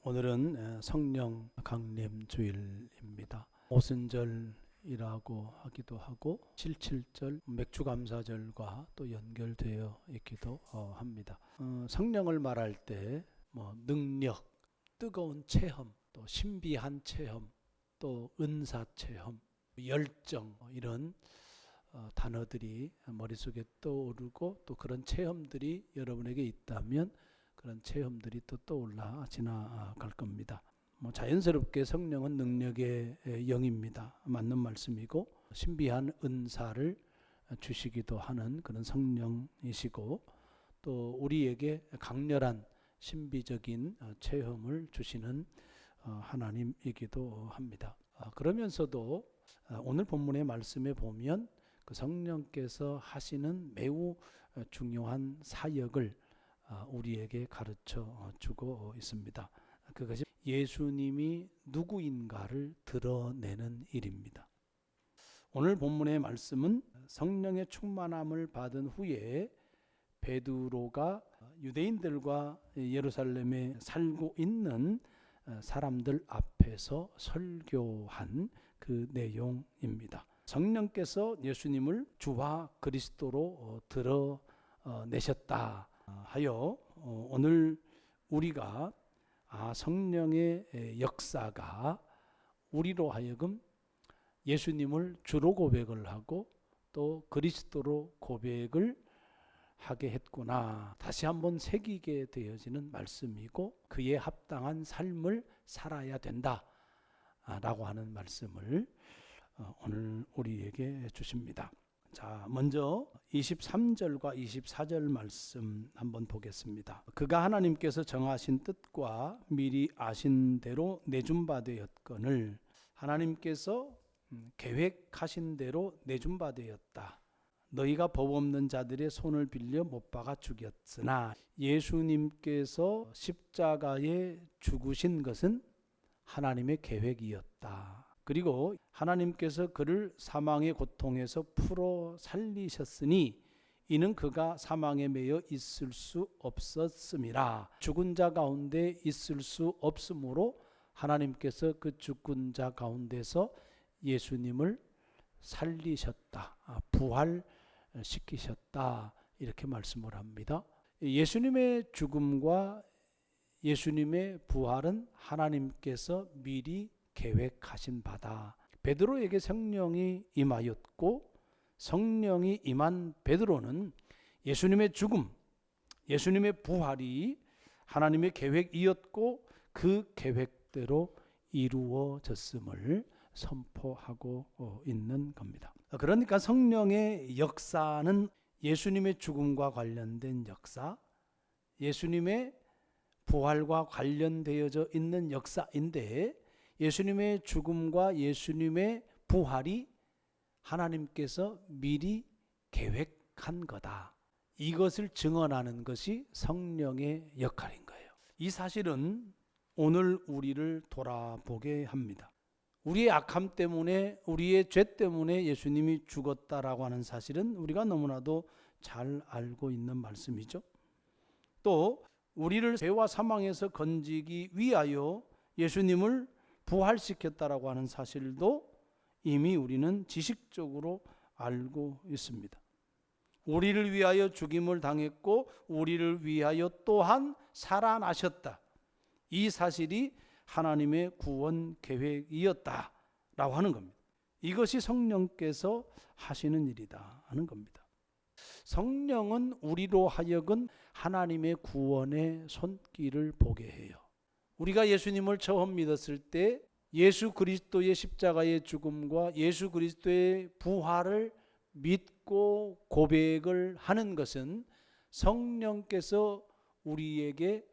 오늘은 성령 강림 주일입니다. 오순절이라고 하기도 하고 77절 맥주감사절과 또 연결되어 있기도 합니다. 성령을 말할 때 능력, 뜨거운 체험, 또 신비한 체험, 또 은사 체험, 열정 이런 단어들이 머릿속에 떠오르고 또 그런 체험들이 여러분에게 있다면 그런 체험들이 또 떠올라 지나갈 겁니다. 자연스럽게 성령은 능력의 영입니다. 맞는 말씀이고 신비한 은사를 주시기도 하는 그런 성령이시고 또 우리에게 강렬한 신비적인 체험을 주시는 하나님이기도 합니다. 그러면서도 오늘 본문의 말씀에 보면 그 성령께서 하시는 매우 중요한 사역을 우리에게 가르쳐 주고 있습니다. 그것이 예수님이 누구인가를 드러내는 일입니다. 오늘 본문의 말씀은 성령의 충만함을 받은 후에 베드로가 유대인들과 예루살렘에 살고 있는 사람들 앞에서 설교한 그 내용입니다. 성령께서 예수님을 주와 그리스도로 드러내셨다 하여 오늘 우리가 성령의 역사가 우리로 하여금 예수님을 주로 고백을 하고 또 그리스도로 고백을 하게 했구나 다시 한번 새기게 되어지는 말씀이고 그에 합당한 삶을 살아야 된다 라고 하는 말씀을 오늘 우리에게 주십니다. 자, 먼저 23절과 24절 말씀 한번 보겠습니다. 그가 하나님께서 정하신 뜻과 미리 아신 대로 내준 바 되었거늘 하나님께서 계획하신 대로 내준 바 되었다. 너희가 법 없는 자들의 손을 빌려 못 박아 죽였으나 예수님께서 십자가에 죽으신 것은 하나님의 계획이었다. 그리고 하나님께서 그를 사망의 고통에서 풀어 살리셨으니 이는 그가 사망에 매여 있을 수 없었음이라. 죽은 자 가운데 있을 수 없으므로 하나님께서 그 죽은 자 가운데서 예수님을 살리셨다. 부활시키셨다. 이렇게 말씀을 합니다. 예수님의 죽음과 예수님의 부활은 하나님께서 미리 계획하신 바다. 베드로에게 성령이 임하였고 성령이 임한 베드로는 예수님의 죽음, 예수님의 부활이 하나님의 계획이었고 그 계획대로 이루어졌음을 선포하고 있는 겁니다. 그러니까 성령의 역사는 예수님의 죽음과 관련된 역사, 예수님의 부활과 관련되어져 있는 역사인데 예수님의 죽음과 예수님의 부활이 하나님께서 미리 계획한 거다. 이것을 증언하는 것이 성령의 역할인 거예요. 이 사실은 오늘 우리를 돌아보게 합니다. 우리의 악함 때문에 우리의 죄 때문에 예수님이 죽었다라고 하는 사실은 우리가 너무나도 잘 알고 있는 말씀이죠. 또 우리를 죄와 사망에서 건지기 위하여 예수님을 부활시켰다라고 하는 사실도 이미 우리는 지식적으로 알고 있습니다. 우리를 위하여 죽임을 당했고 우리를 위하여 또한 살아나셨다. 이 사실이 하나님의 구원 계획이었다라고 하는 겁니다. 이것이 성령께서 하시는 일이다 하는 겁니다. 성령은 우리로 하여금 하나님의 구원의 손길을 보게 해요. 우리가 예수님을 처음 믿었을 때 예수 그리스도의 십자가의 죽음과 예수 그리스도의 부활을 믿고 고백을 하는 것은 성령께서 우리에게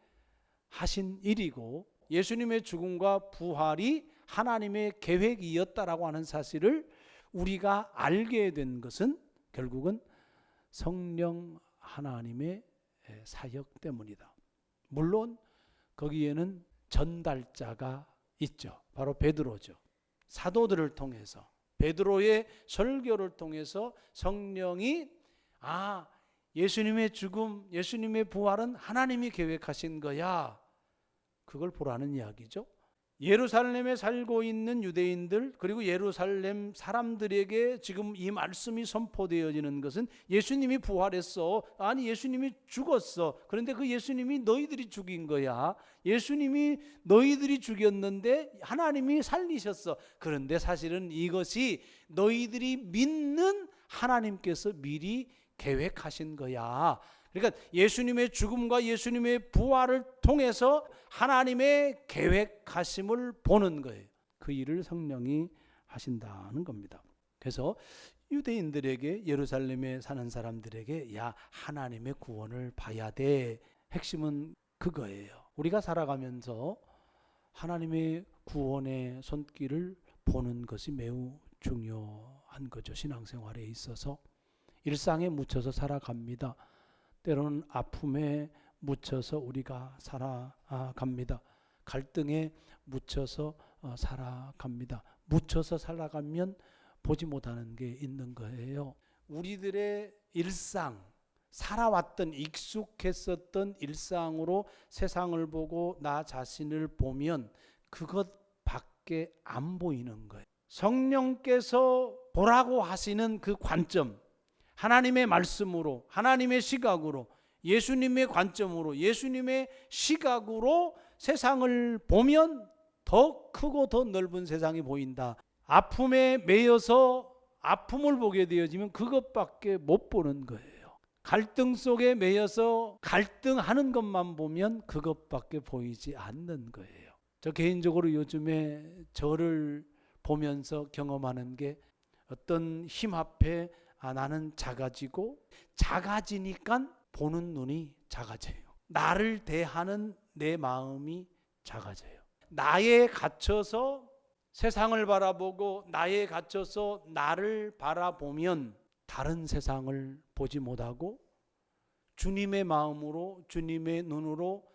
하신 일이고 예수님의 죽음과 부활이 하나님의 계획이었다라고 하는 사실을 우리가 알게 된 것은 결국은 성령 하나님의 사역 때문이다. 물론 거기에는 전달자가 있죠. 바로 베드로죠. 사도들을 통해서 베드로의 설교를 통해서 성령이 예수님의 죽음, 예수님의 부활은 하나님이 계획하신 거야 그걸 보라는 이야기죠. 예루살렘에 살고 있는 유대인들 그리고 예루살렘 사람들에게 지금 이 말씀이 선포되어지는 것은 예수님이 부활했어. 아니 예수님이 죽었어. 그런데 그 예수님이 너희들이 죽인 거야. 예수님이 너희들이 죽였는데 하나님이 살리셨어. 그런데 사실은 이것이 너희들이 믿는 하나님께서 미리 계획하신 거야. 그러니까 예수님의 죽음과 예수님의 부활을 통해서 하나님의 계획하심을 보는 거예요. 그 일을 성령이 하신다는 겁니다. 그래서 유대인들에게, 예루살렘에 사는 사람들에게 야, 하나님의 구원을 봐야 돼. 핵심은 그거예요. 우리가 살아가면서 하나님의 구원의 손길을 보는 것이 매우 중요한 거죠. 신앙생활에 있어서 일상에 묻혀서 살아갑니다. 때로는 아픔에 묻혀서 우리가 살아갑니다. 갈등에 묻혀서 살아갑니다. 묻혀서 살아가면 보지 못하는 게 있는 거예요. 우리들의 일상, 살아왔던 익숙했었던 일상으로 세상을 보고 나 자신을 보면 그것밖에 안 보이는 거예요. 성령께서 보라고 하시는 그 관점, 하나님의 말씀으로, 하나님의 시각으로, 예수님의 관점으로, 예수님의 시각으로 세상을 보면 더 크고 더 넓은 세상이 보인다. 아픔에 매여서 아픔을 보게 되어지면 그것밖에 못 보는 거예요. 갈등 속에 매여서 갈등하는 것만 보면 그것밖에 보이지 않는 거예요. 저 개인적으로 요즘에 저를 보면서 경험하는 게 어떤 힘 앞에 나는 작아지고 작아지니까 보는 눈이 작아져요. 나를 대하는 내 마음이 작아져요. 나에 갇혀서 세상을 바라보고 나에 갇혀서 나를 바라보면 다른 세상을 보지 못하고 주님의 마음으로, 주님의 눈으로,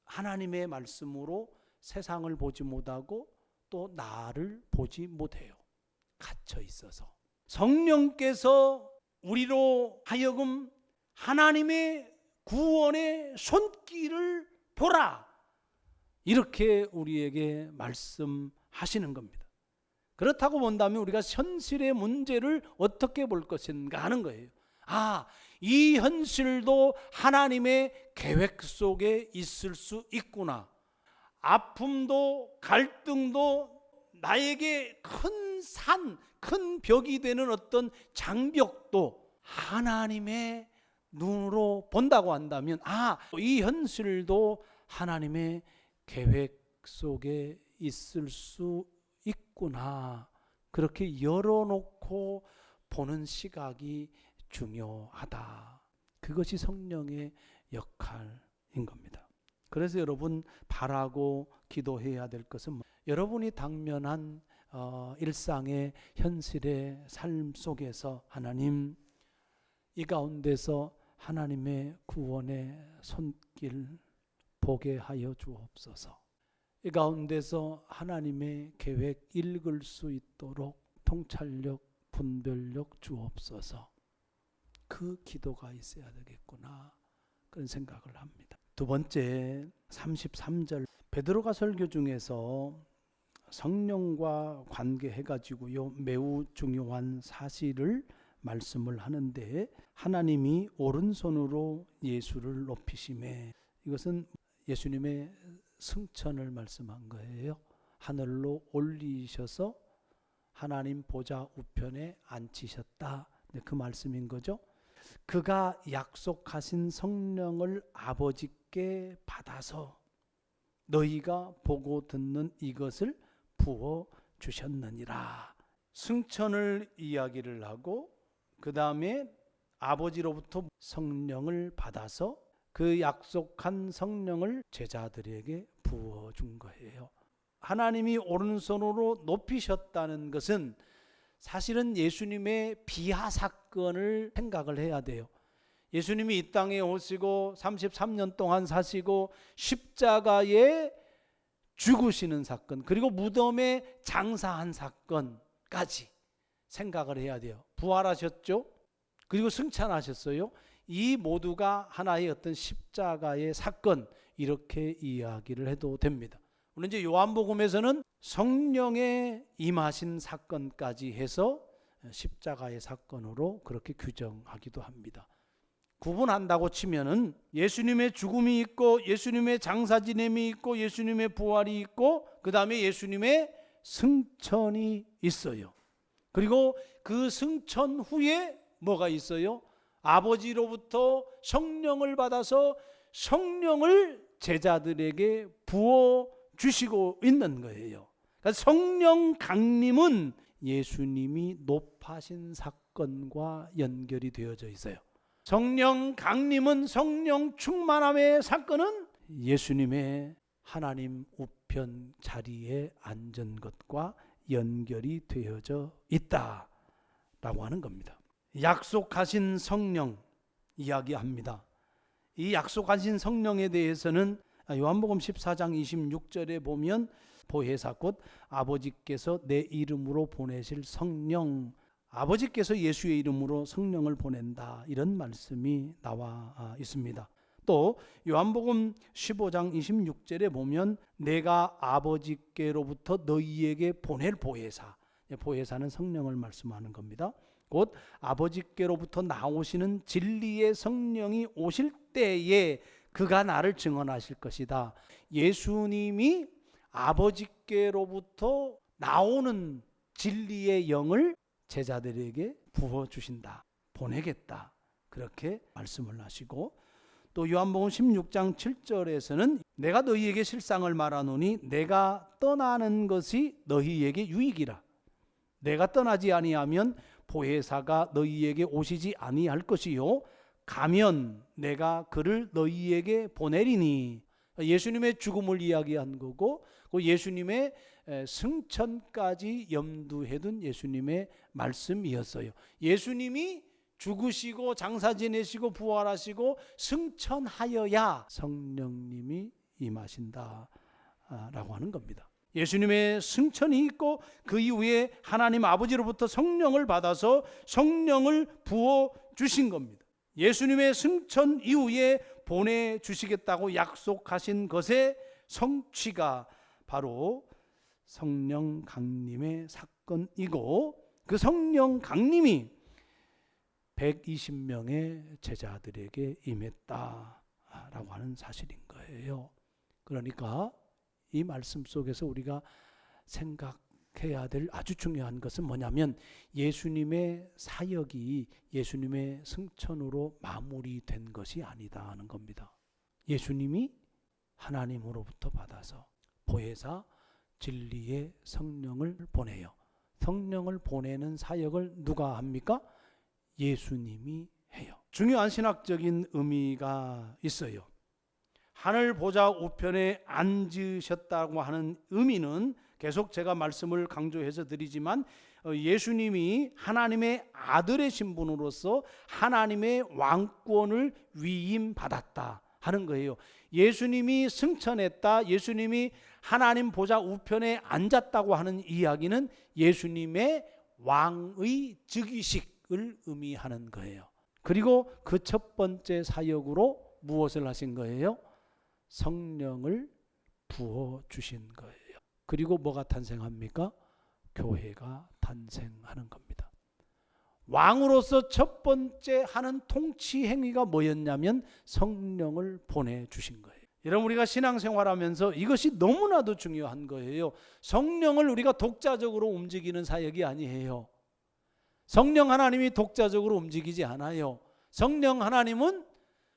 하나님의 말씀으로 세상을 보지 못하고 또 나를 보지 못해요. 갇혀 있어서. 성령께서 우리로 하여금 하나님의 구원의 손길을 보라, 이렇게 우리에게 말씀하시는 겁니다. 그렇다고 본다면 우리가 현실의 문제를 어떻게 볼 것인가 하는 거예요. 이 현실도 하나님의 계획 속에 있을 수 있구나. 아픔도 갈등도 나에게 큰 산, 큰 벽이 되는 어떤 장벽도 하나님의 눈으로 본다고 한다면 이 현실도 하나님의 계획 속에 있을 수 있구나. 그렇게 열어놓고 보는 시각이 중요하다. 그것이 성령의 역할인 겁니다. 그래서 여러분 바라고 기도해야 될 것은 여러분이 당면한 일상의 현실의 삶 속에서 하나님, 이 가운데서 하나님의 구원의 손길 보게 하여 주옵소서. 이 가운데서 하나님의 계획 읽을 수 있도록 통찰력, 분별력 주옵소서. 그 기도가 있어야 되겠구나, 그런 생각을 합니다. 두 번째 33절 베드로가 설교 중에서 성령과 관계해가지고요 매우 중요한 사실을 말씀을 하는데, 하나님이 오른손으로 예수를 높이심에, 이것은 예수님의 승천을 말씀한 거예요. 하늘로 올리셔서 하나님 보좌 우편에 앉히셨다, 그 말씀인 거죠. 그가 약속하신 성령을 아버지께 받아서 너희가 보고 듣는 이것을 부어 주셨느니라. 승천을 이야기를 하고 그 다음에 아버지로부터 성령을 받아서 그 약속한 성령을 제자들에게 부어준 거예요. 하나님이 오른손으로 높이셨다는 것은 사실은 예수님의 비하 사건을 생각을 해야 돼요. 예수님이 이 땅에 오시고 33년 동안 사시고 십자가에 죽으시는 사건, 그리고 무덤에 장사한 사건까지 생각을 해야 돼요. 부활하셨죠? 그리고 승천하셨어요. 이 모두가 하나의 어떤 십자가의 사건, 이렇게 이야기를 해도 됩니다. 물론 이제 요한복음에서는 성령의 임하신 사건까지 해서 십자가의 사건으로 그렇게 규정하기도 합니다. 구분한다고 치면은 예수님의 죽음이 있고 예수님의 장사 지냄이 있고 예수님의 부활이 있고 그 다음에 예수님의 승천이 있어요. 그리고 그 승천 후에 뭐가 있어요? 아버지로부터 성령을 받아서 성령을 제자들에게 부어 주시고 있는 거예요. 그러니까 성령 강림은 예수님이 높아신 사건과 연결이 되어져 있어요. 성령 강림은 성령 충만함의 사건은 예수님의 하나님 우편 자리에 앉은 것과 연결이 되어져 있다라고 하는 겁니다. 약속하신 성령 이야기합니다. 이 약속하신 성령에 대해서는 요한복음 14장 26절에 보면 보혜사 곧 아버지께서 내 이름으로 보내실 성령, 아버지께서 예수의 이름으로 성령을 보낸다, 이런 말씀이 나와 있습니다. 또 요한복음 15장 26절에 보면 내가 아버지께로부터 너희에게 보낼 보혜사, 보혜사는 성령을 말씀하는 겁니다. 곧 아버지께로부터 나오시는 진리의 성령이 오실 때에 그가 나를 증언하실 것이다. 예수님이 아버지께로부터 나오는 진리의 영을 제자들에게 부어주신다, 보내겠다, 그렇게 말씀을 하시고, 또 요한복음 16장 7절에서는 내가 너희에게 실상을 말하노니 내가 떠나는 것이 너희에게 유익이라. 내가 떠나지 아니하면 보혜사가 너희에게 오시지 아니할 것이요 가면 내가 그를 너희에게 보내리니. 예수님의 죽음을 이야기한 거고 그 예수님의 승천까지 염두에 둔 예수님의 말씀이었어요. 예수님이 죽으시고 장사 지내시고 부활하시고 승천하여야 성령님이 임하신다라고 하는 겁니다. 예수님의 승천이 있고 그 이후에 하나님 아버지로부터 성령을 받아서 성령을 부어 주신 겁니다. 예수님의 승천 이후에 보내주시겠다고 약속하신 것의 성취가 바로 성령 강림의 사건이고, 그 성령 강림이 120명의 제자들에게 임했다라고 하는 사실인 거예요. 그러니까 이 말씀 속에서 우리가 생각해야 될 아주 중요한 것은 뭐냐면 예수님의 사역이 예수님의 승천으로 마무리된 것이 아니다 하는 겁니다. 예수님이 하나님으로부터 받아서 보혜사 진리의 성령을 보내요. 성령을 보내는 사역을 누가 합니까? 예수님이 해요. 중요한 신학적인 의미가 있어요. 하늘 보좌 우편에 앉으셨다고 하는 의미는 계속 제가 말씀을 강조해서 드리지만 예수님이 하나님의 아들의 신분으로서 하나님의 왕권을 위임받았다 하는 거예요. 예수님이 승천했다, 예수님이 하나님 보좌 우편에 앉았다고 하는 이야기는 예수님의 왕의 즉위식을 의미하는 거예요. 그리고 그 첫 번째 사역으로 무엇을 하신 거예요? 성령을 부어주신 거예요. 그리고 뭐가 탄생합니까? 교회가 탄생하는 겁니다. 왕으로서 첫 번째 하는 통치 행위가 뭐였냐면 성령을 보내주신 거예요. 여러분, 우리가 신앙생활하면서 이것이 너무나도 중요한 거예요. 성령을 우리가 독자적으로 움직이는 사역이 아니에요. 성령 하나님이 독자적으로 움직이지 않아요. 성령 하나님은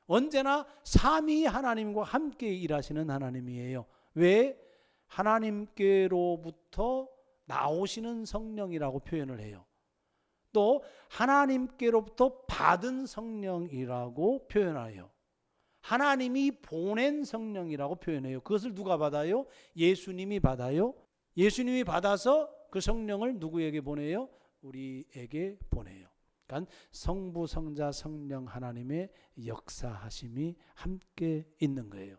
언제나 삼위 하나님과 함께 일하시는 하나님이에요. 왜? 하나님께로부터 나오시는 성령이라고 표현을 해요. 또 하나님께로부터 받은 성령이라고 표현해요. 하나님이 보낸 성령이라고 표현해요. 그것을 누가 받아요? 예수님이 받아요. 예수님이 받아서 그 성령을 누구에게 보내요? 우리에게 보내요. 그러니까 성부, 성자, 성령 하나님의 역사하심이 함께 있는 거예요.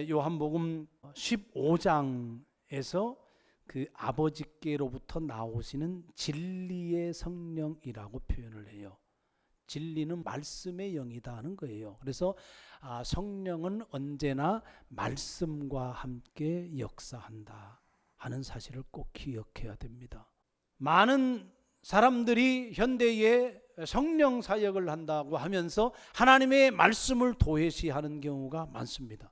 요한복음 15장에서 그 아버지께로부터 나오시는 진리의 성령이라고 표현을 해요. 진리는 말씀의 영이다 하는 거예요. 그래서 성령은 언제나 말씀과 함께 역사한다 하는 사실을 꼭 기억해야 됩니다. 많은 사람들이 현대에 성령 사역을 한다고 하면서 하나님의 말씀을 도외시하는 경우가 많습니다.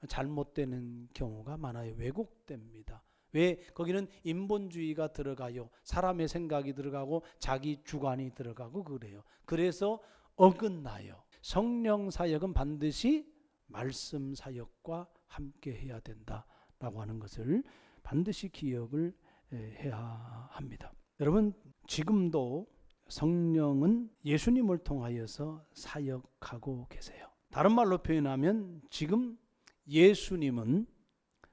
잘못되는 경우가 많아요. 왜곡됩니다. 왜? 거기는 인본주의가 들어가요. 사람의 생각이 들어가고 자기 주관이 들어가고 그래요. 그래서 어긋나요. 성령 사역은 반드시 말씀 사역과 함께 해야 된다라고 하는 것을 반드시 기억을 해야 합니다. 여러분, 지금도 성령은 예수님을 통하여서 사역하고 계세요. 다른 말로 표현하면 지금 예수님은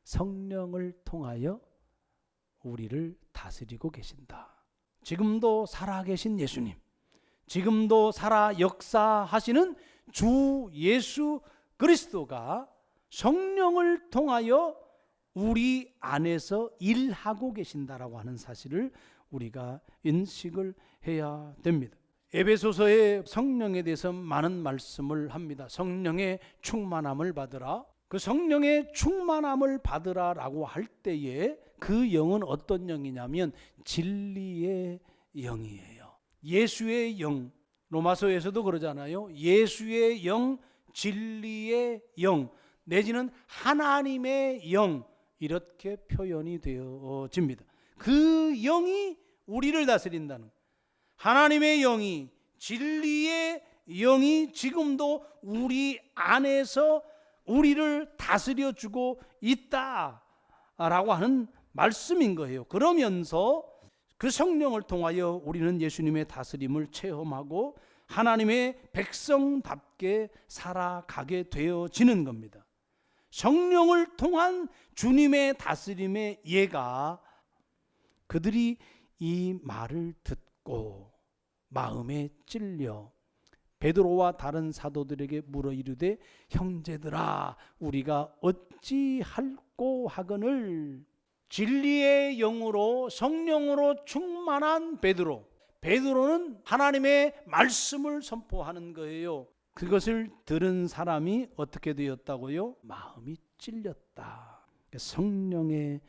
성령을 통하여 우리를 다스리고 계신다. 지금도 살아계신 예수님, 지금도 살아 역사하시는 주 예수 그리스도가 성령을 통하여 우리 안에서 일하고 계신다라고 하는 사실을 우리가 인식을 해야 됩니다. 에베소서의 성령에 대해서 많은 말씀을 합니다. 성령의 충만함을 받으라. 그 성령의 충만함을 받으라라고 할 때에 그 영은 어떤 영이냐면 진리의 영이에요. 예수의 영, 로마서에서도 그러잖아요. 예수의 영, 진리의 영, 내지는 하나님의 영, 이렇게 표현이 되어집니다. 그 영이 우리를 다스린다는, 하나님의 영이, 진리의 영이 지금도 우리 안에서 우리를 다스려주고 있다라고 하는 말씀인 거예요. 그러면서 그 성령을 통하여 우리는 예수님의 다스림을 체험하고 하나님의 백성답게 살아가게 되어지는 겁니다. 성령을 통한 주님의 다스림의 예가 그들이 이 말을 듣고 마음에 찔려 베드로와 다른 사도들에게 물어 이르되 형제들아 우리가 어찌할꼬 하거늘. 진리의 영으로 성령으로 충만한 베드로는 하나님의 말씀을 선포하는 거예요. 그것을 들은 사람이 어떻게 되었다고요? 마음이 찔렸다. 성령의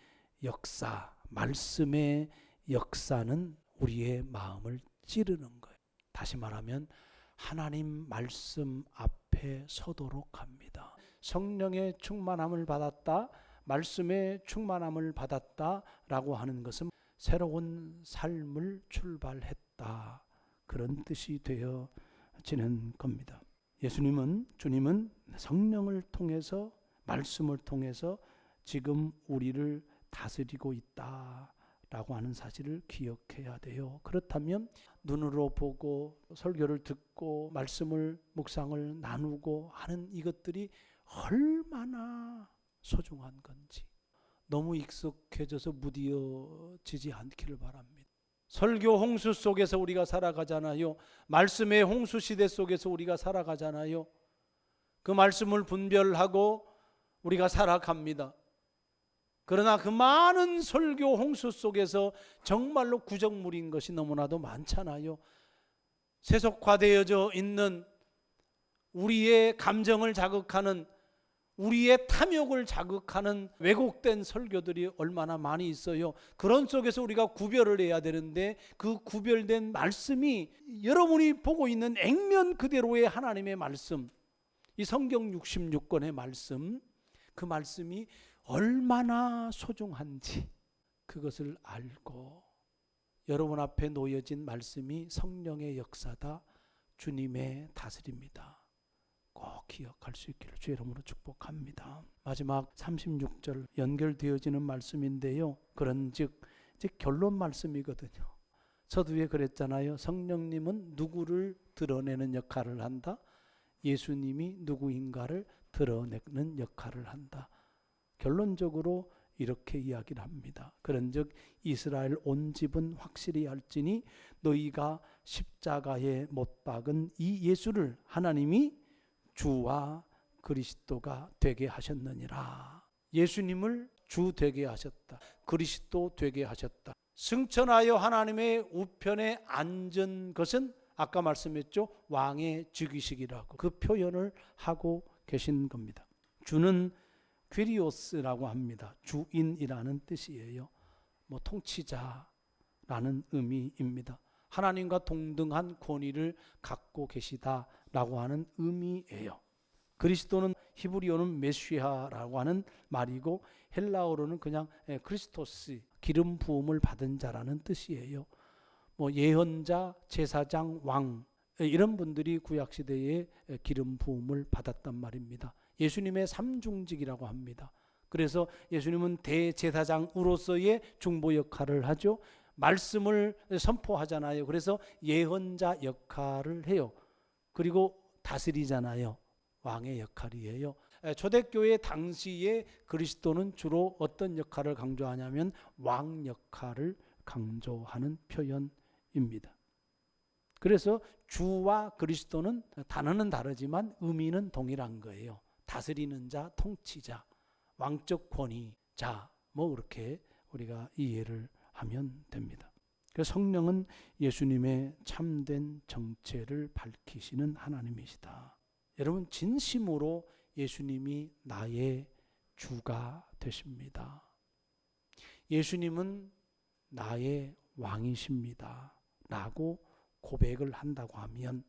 역사, 말씀의 역사는 우리의 마음을 찌르는 거예요. 다시 말하면 하나님 말씀 앞에 서도록 합니다. 성령의 충만함을 받았다, 말씀의 충만함을 받았다라고 하는 것은 새로운 삶을 출발했다, 그런 뜻이 되어지는 겁니다. 주님은 성령을 통해서, 말씀을 통해서 지금 우리를 다스리고 있다라고 하는 사실을 기억해야 돼요. 그렇다면 눈으로 보고 설교를 듣고 말씀을 묵상을 나누고 하는 이것들이 얼마나 소중한 건지 너무 익숙해져서 무디어지지 않기를 바랍니다. 설교 홍수 속에서 우리가 살아가잖아요. 말씀의 홍수 시대 속에서 우리가 살아가잖아요. 그 말씀을 분별하고 우리가 살아갑니다. 그러나 그 많은 설교 홍수 속에서 정말로 구정물인 것이 너무나도 많잖아요. 세속화되어져 있는 우리의 감정을 자극하는, 우리의 탐욕을 자극하는 왜곡된 설교들이 얼마나 많이 있어요. 그런 속에서 우리가 구별을 해야 되는데 그 구별된 말씀이 여러분이 보고 있는 액면 그대로의 하나님의 말씀, 이 성경 66권의 말씀, 그 말씀이 얼마나 소중한지 그것을 알고 여러분 앞에 놓여진 말씀이 성령의 역사다, 주님의 다스림이다, 꼭 기억할 수 있기를 주의 이름으로 축복합니다. 마지막 36절 연결되어지는 말씀인데요. 그런즉 이제 결론 말씀이거든요. 서두에 그랬잖아요. 성령님은 누구를 드러내는 역할을 한다. 예수님이 누구인가를 드러내는 역할을 한다. 결론적으로 이렇게 이야기를 합니다. 그런즉 이스라엘 온 집은 확실히 알지니 너희가 십자가에 못 박은 이 예수를 하나님이 주와 그리스도가 되게 하셨느니라. 예수님을 주 되게 하셨다. 그리스도 되게 하셨다. 승천하여 하나님의 우편에 앉은 것은 아까 말씀했죠. 왕의 즉위식이라고 그 표현을 하고 계신 겁니다. 주는 퀴리오스라고 합니다. 주인이라는 뜻이에요. 통치자라는 의미입니다. 하나님과 동등한 권위를 갖고 계시다라고 하는 의미예요. 그리스도는 히브리어는 메시아라고 하는 말이고 헬라어로는 그냥 크리스토스, 기름 부음을 받은 자라는 뜻이에요. 예언자, 제사장, 왕 이런 분들이 구약 시대에 기름 부음을 받았단 말입니다. 예수님의 삼중직이라고 합니다. 그래서 예수님은 대제사장으로서의 중보 역할을 하죠. 말씀을 선포하잖아요. 그래서 예언자 역할을 해요. 그리고 다스리잖아요. 왕의 역할이에요. 초대교회 당시에 그리스도는 주로 어떤 역할을 강조하냐면 왕 역할을 강조하는 표현입니다. 그래서 주와 그리스도는 단어는 다르지만 의미는 동일한 거예요. 다스리는 자, 통치자, 왕적 권위자, 그렇게 우리가 이해를 하면 됩니다. 그래서 성령은 예수님의 참된 정체를 밝히시는 하나님이시다. 여러분, 진심으로 예수님이 나의 주가 되십니다. 예수님은 나의 왕이십니다. 라고 고백을 한다고 하면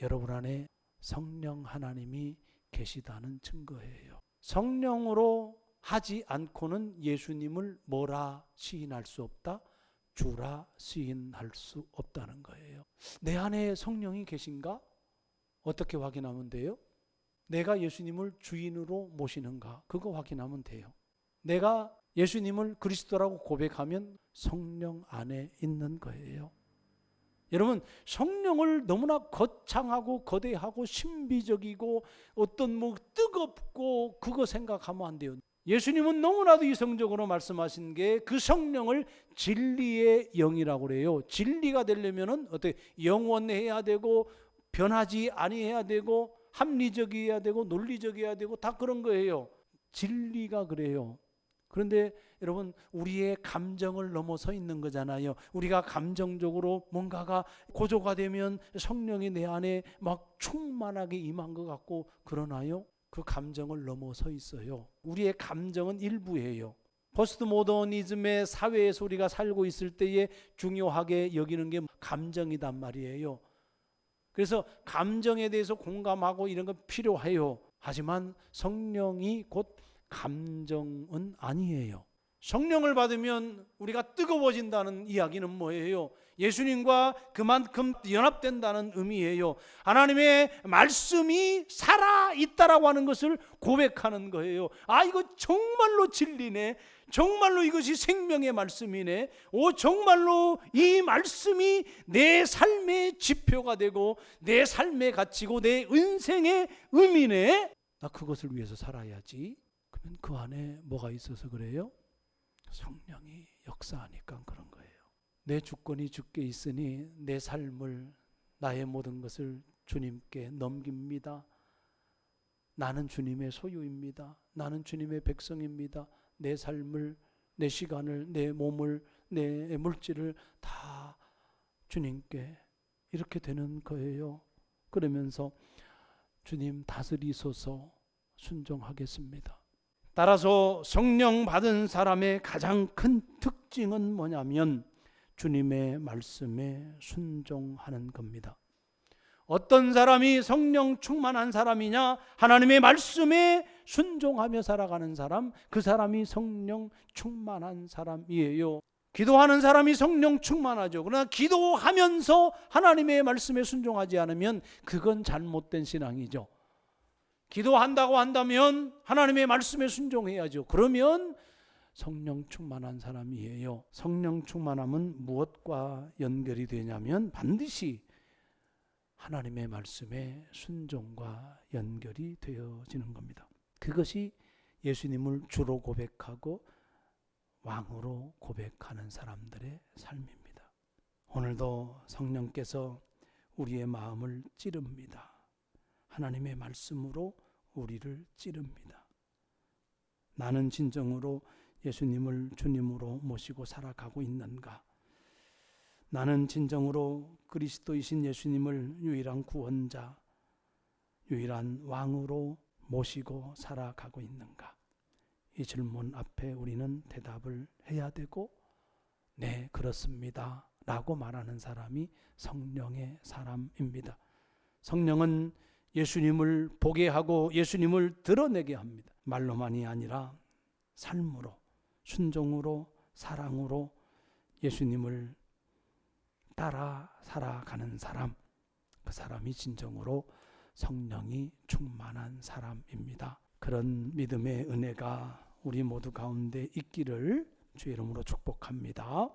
여러분 안에 성령 하나님이 계시다는 증거예요. 성령으로 하지 않고는 예수님을 뭐라 시인할 수 없다? 주라 시인할 수 없다는 거예요. 내 안에 성령이 계신가? 어떻게 확인하면 돼요? 내가 예수님을 주인으로 모시는가? 그거 확인하면 돼요. 내가 예수님을 그리스도라고 고백하면 성령 안에 있는 거예요. 여러분, 성령을 너무나 거창하고 거대하고 신비적이고 어떤 뜨겁고 그거 생각하면 안 돼요. 예수님은 너무나도 이성적으로 말씀하신 게 그 성령을 진리의 영이라고 그래요. 진리가 되려면은 어떻게 영원해야 되고 변하지 아니해야 되고 합리적이어야 되고 논리적이어야 되고 다 그런 거예요. 진리가 그래요. 그런데 여러분, 우리의 감정을 넘어서 있는 거잖아요. 우리가 감정적으로 뭔가가 고조가 되면 성령이 내 안에 막 충만하게 임한 것 같고 그러나요? 그 감정을 넘어서 있어요. 우리의 감정은 일부예요. 포스트 모더니즘의 사회에서 우리가 살고 있을 때에 중요하게 여기는 게 감정이단 말이에요. 그래서 감정에 대해서 공감하고 이런 건 필요해요. 하지만 성령이 곧 감정은 아니에요. 성령을 받으면 우리가 뜨거워진다는 이야기는 뭐예요? 예수님과 그만큼 연합된다는 의미예요. 하나님의 말씀이 살아있다라고 하는 것을 고백하는 거예요. 이거 정말로 진리네. 정말로 이것이 생명의 말씀이네. 정말로 이 말씀이 내 삶의 지표가 되고 내 삶의 가치고 내 인생의 의미네. 나 그것을 위해서 살아야지. 그러면 그 안에 뭐가 있어서 그래요? 성령이 역사하니까 그런 거예요. 내 주권이 주께 있으니 내 삶을, 나의 모든 것을 주님께 넘깁니다. 나는 주님의 소유입니다. 나는 주님의 백성입니다. 내 삶을, 내 시간을, 내 몸을, 내 물질을 다 주님께, 이렇게 되는 거예요. 그러면서 주님 다스리소서, 순종하겠습니다. 따라서 성령 받은 사람의 가장 큰 특징은 뭐냐면 주님의 말씀에 순종하는 겁니다. 어떤 사람이 성령 충만한 사람이냐? 하나님의 말씀에 순종하며 살아가는 사람, 그 사람이 성령 충만한 사람이에요. 기도하는 사람이 성령 충만하죠. 그러나 기도하면서 하나님의 말씀에 순종하지 않으면 그건 잘못된 신앙이죠. 기도한다고 한다면 하나님의 말씀에 순종해야죠. 그러면 성령 충만한 사람이에요. 성령 충만함은 무엇과 연결이 되냐면 반드시 하나님의 말씀에 순종과 연결이 되어지는 겁니다. 그것이 예수님을 주로 고백하고 왕으로 고백하는 사람들의 삶입니다. 오늘도 성령께서 우리의 마음을 찌릅니다. 하나님의 말씀으로 우리를 찌릅니다. 나는 진정으로 예수님을 주님으로 모시고 살아가고 있는가? 나는 진정으로 그리스도이신 예수님을 유일한 구원자, 유일한 왕으로 모시고 살아가고 있는가? 이 질문 앞에 우리는 대답을 해야 되고, 네, 그렇습니다 라고 말하는 사람이 성령의 사람입니다. 성령은 예수님을 보게 하고 예수님을 드러내게 합니다. 말로만이 아니라 삶으로, 순종으로, 사랑으로 예수님을 따라 살아가는 사람, 그 사람이 진정으로 성령이 충만한 사람입니다. 그런 믿음의 은혜가 우리 모두 가운데 있기를 주의 이름으로 축복합니다.